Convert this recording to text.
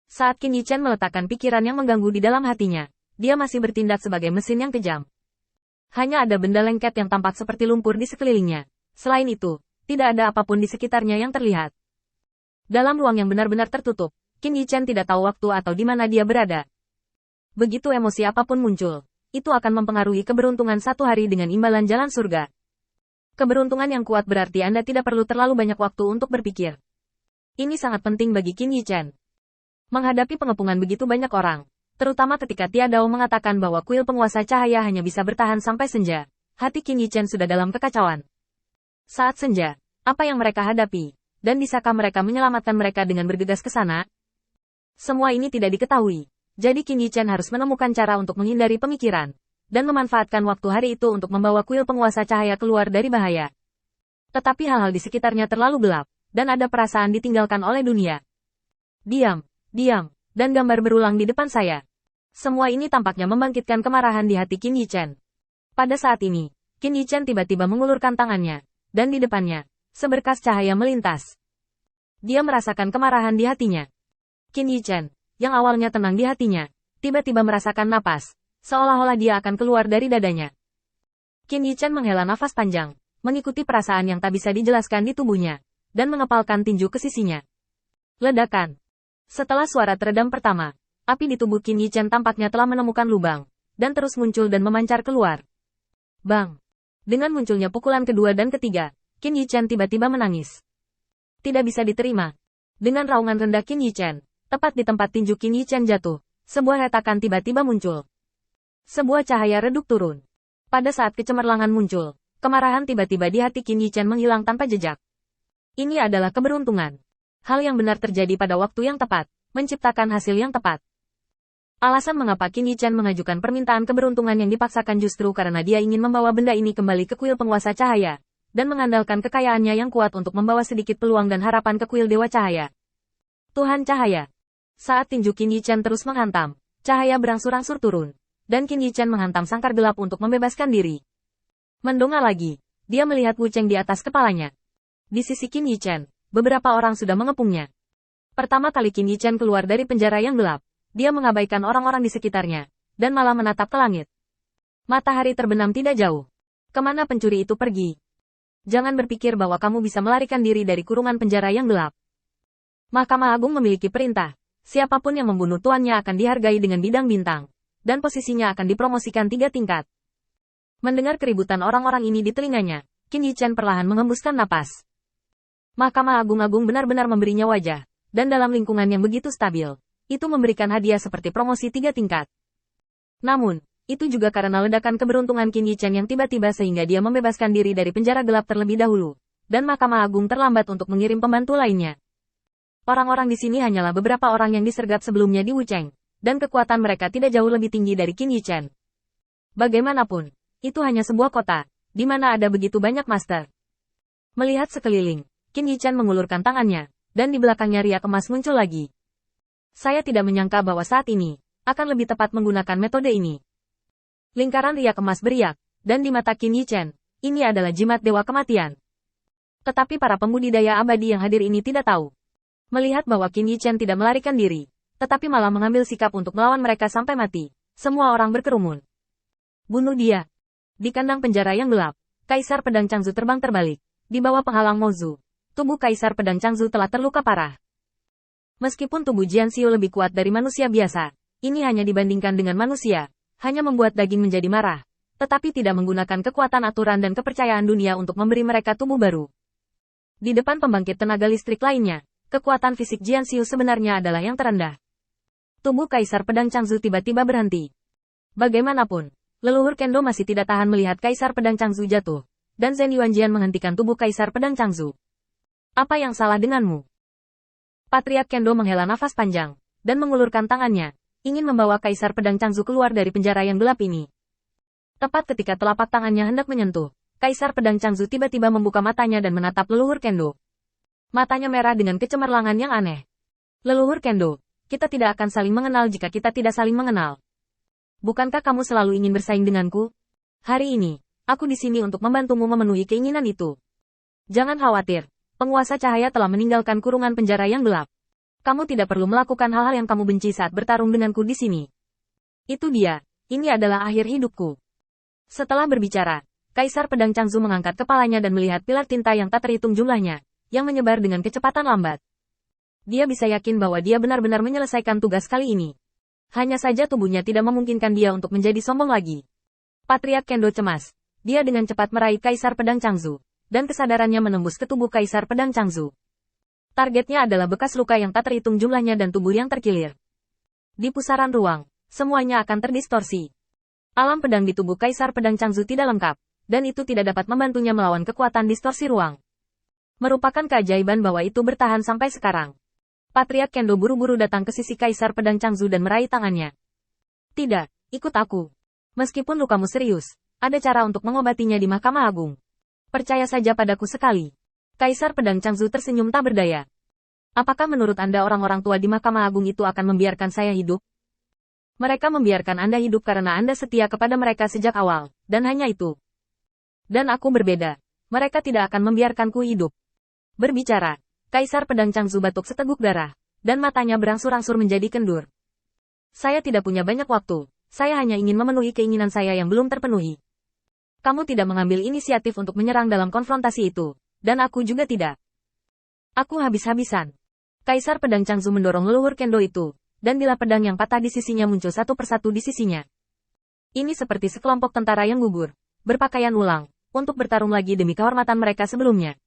Saat Qin Yichen meletakkan pikiran yang mengganggu di dalam hatinya, dia masih bertindak sebagai mesin yang kejam. Hanya ada benda lengket yang tampak seperti lumpur di sekelilingnya. Selain itu, tidak ada apapun di sekitarnya yang terlihat. Dalam ruang yang benar-benar tertutup, Qin Yichen tidak tahu waktu atau di mana dia berada. Begitu emosi apapun muncul, itu akan mempengaruhi keberuntungan satu hari dengan imbalan jalan surga. Keberuntungan yang kuat berarti Anda tidak perlu terlalu banyak waktu untuk berpikir. Ini sangat penting bagi Qin Yichen. Menghadapi pengepungan begitu banyak orang, terutama ketika Tiadao mengatakan bahwa kuil penguasa cahaya hanya bisa bertahan sampai senja, hati Qin Yichen sudah dalam kekacauan. Saat senja, apa yang mereka hadapi, dan bisakah mereka menyelamatkan mereka dengan bergegas ke sana? Semua ini tidak diketahui, jadi Qin Yichen harus menemukan cara untuk menghindari pemikiran, dan memanfaatkan waktu hari itu untuk membawa kuil penguasa cahaya keluar dari bahaya. Tetapi hal-hal di sekitarnya terlalu gelap, dan ada perasaan ditinggalkan oleh dunia. Diam, dan gambar berulang di depan saya. Semua ini tampaknya membangkitkan kemarahan di hati Qin Yichen. Pada saat ini, Qin Yichen tiba-tiba mengulurkan tangannya, dan di depannya, seberkas cahaya melintas. Dia merasakan kemarahan di hatinya. Qin Yichen, yang awalnya tenang di hatinya, tiba-tiba merasakan napas, seolah-olah dia akan keluar dari dadanya. Qin Yichen menghela nafas panjang, mengikuti perasaan yang tak bisa dijelaskan di tubuhnya, dan mengepalkan tinju ke sisinya. Ledakan. Setelah suara teredam pertama, api di tubuh Qin Yichen tampaknya telah menemukan lubang, dan terus muncul dan memancar keluar. Bang! Dengan munculnya pukulan kedua dan ketiga, Qin Yichen tiba-tiba menangis. Tidak bisa diterima. Dengan raungan rendah Qin Yichen, tepat di tempat tinju Qin Yichen jatuh, sebuah retakan tiba-tiba muncul. Sebuah cahaya redup turun. Pada saat kecemerlangan muncul, kemarahan tiba-tiba di hati Qin Yichen menghilang tanpa jejak. Ini adalah keberuntungan. Hal yang benar terjadi pada waktu yang tepat, menciptakan hasil yang tepat. Alasan mengapa Qin Yichen mengajukan permintaan keberuntungan yang dipaksakan justru karena dia ingin membawa benda ini kembali ke kuil penguasa cahaya, dan mengandalkan kekayaannya yang kuat untuk membawa sedikit peluang dan harapan ke kuil Dewa Cahaya. Tuhan Cahaya. Saat tinju Qin Yichen terus menghantam, cahaya berangsur-angsur turun, dan Qin Yichen menghantam sangkar gelap untuk membebaskan diri. Mendongak lagi, dia melihat Wu Cheng di atas kepalanya. Di sisi Qin Yichen, beberapa orang sudah mengepungnya. Pertama kali Qin Yichen keluar dari penjara yang gelap, dia mengabaikan orang-orang di sekitarnya, dan malah menatap ke langit. Matahari terbenam tidak jauh. Kemana pencuri itu pergi? Jangan berpikir bahwa kamu bisa melarikan diri dari kurungan penjara yang gelap. Mahkamah Agung memiliki perintah, siapapun yang membunuh tuannya akan dihargai dengan bidang bintang, dan posisinya akan dipromosikan 3 tingkat. Mendengar keributan orang-orang ini di telinganya, Qin Yichen perlahan mengembuskan napas. Mahkamah Agung benar-benar memberinya wajah, dan dalam lingkungan yang begitu stabil, itu memberikan hadiah seperti promosi 3 tingkat. Namun, itu juga karena ledakan keberuntungan Qin Yichen yang tiba-tiba sehingga dia membebaskan diri dari penjara gelap terlebih dahulu, dan Mahkamah Agung terlambat untuk mengirim pembantu lainnya. Orang-orang di sini hanyalah beberapa orang yang disergap sebelumnya di Wu Cheng, dan kekuatan mereka tidak jauh lebih tinggi dari Qin Yichen. Bagaimanapun, itu hanya sebuah kota, di mana ada begitu banyak master. Melihat sekeliling, Qin Yichen mengulurkan tangannya, dan di belakangnya riak emas muncul lagi. Saya tidak menyangka bahwa saat ini, akan lebih tepat menggunakan metode ini. Lingkaran riak emas beriak, dan di mata Qin Yichen, ini adalah jimat dewa kematian. Tetapi para pembudidaya abadi yang hadir ini tidak tahu. Melihat bahwa Qin Yichen tidak melarikan diri, tetapi malah mengambil sikap untuk melawan mereka sampai mati, semua orang berkerumun. Bunuh dia. Di kandang penjara yang gelap, Kaisar Pedang Changzu terbang terbalik, di bawah penghalang Mozu. Tubuh Kaisar Pedang Changzu telah terluka parah. Meskipun tubuh Jian Xiu lebih kuat dari manusia biasa, ini hanya dibandingkan dengan manusia, hanya membuat daging menjadi marah, tetapi tidak menggunakan kekuatan aturan dan kepercayaan dunia untuk memberi mereka tubuh baru. Di depan pembangkit tenaga listrik lainnya, kekuatan fisik Jian Xiu sebenarnya adalah yang terendah. Tubuh Kaisar Pedang Changzu tiba-tiba berhenti. Bagaimanapun, leluhur Kendo masih tidak tahan melihat Kaisar Pedang Changzu jatuh, dan Zhen Yuanjian menghentikan tubuh Kaisar Pedang Changzu. Apa yang salah denganmu? Patriark Kendo menghela nafas panjang, dan mengulurkan tangannya, ingin membawa Kaisar Pedang Changzu keluar dari penjara yang gelap ini. Tepat ketika telapak tangannya hendak menyentuh, Kaisar Pedang Changzu tiba-tiba membuka matanya dan menatap leluhur Kendo. Matanya merah dengan kecemerlangan yang aneh. Leluhur Kendo, kita tidak akan saling mengenal jika kita tidak saling mengenal. Bukankah kamu selalu ingin bersaing denganku? Hari ini, aku di sini untuk membantumu memenuhi keinginan itu. Jangan khawatir. Penguasa cahaya telah meninggalkan kurungan penjara yang gelap. Kamu tidak perlu melakukan hal-hal yang kamu benci saat bertarung denganku di sini. Itu dia, ini adalah akhir hidupku. Setelah berbicara, Kaisar Pedang Changzu mengangkat kepalanya dan melihat pilar tinta yang tak terhitung jumlahnya, yang menyebar dengan kecepatan lambat. Dia bisa yakin bahwa dia benar-benar menyelesaikan tugas kali ini. Hanya saja tubuhnya tidak memungkinkan dia untuk menjadi sombong lagi. Patriark Kendo cemas. Dia dengan cepat meraih Kaisar Pedang Changzu, dan kesadarannya menembus ke tubuh Kaisar Pedang Changzu. Targetnya adalah bekas luka yang tak terhitung jumlahnya dan tubuh yang terkilir. Di pusaran ruang, semuanya akan terdistorsi. Alam pedang di tubuh Kaisar Pedang Changzu tidak lengkap, dan itu tidak dapat membantunya melawan kekuatan distorsi ruang. Merupakan keajaiban bahwa itu bertahan sampai sekarang. Patriark Kendo buru-buru datang ke sisi Kaisar Pedang Changzu dan meraih tangannya. Tidak, ikut aku. Meskipun lukamu serius, ada cara untuk mengobatinya di Mahkamah Agung. Percaya saja padaku sekali. Kaisar Pedang Changzu tersenyum tak berdaya. Apakah menurut Anda orang-orang tua di Mahkamah Agung itu akan membiarkan saya hidup? Mereka membiarkan Anda hidup karena Anda setia kepada mereka sejak awal, dan hanya itu. Dan aku berbeda. Mereka tidak akan membiarkanku hidup. Berbicara, Kaisar Pedang Changzu batuk seteguk darah, dan matanya berangsur-angsur menjadi kendur. Saya tidak punya banyak waktu, saya hanya ingin memenuhi keinginan saya yang belum terpenuhi. Kamu tidak mengambil inisiatif untuk menyerang dalam konfrontasi itu, dan aku juga tidak. Aku habis-habisan. Kaisar Pedang Changzu mendorong leluhur Kendo itu, dan bila pedang yang patah di sisinya muncul satu persatu di sisinya. Ini seperti sekelompok tentara yang gugur, berpakaian ulang, untuk bertarung lagi demi kehormatan mereka sebelumnya.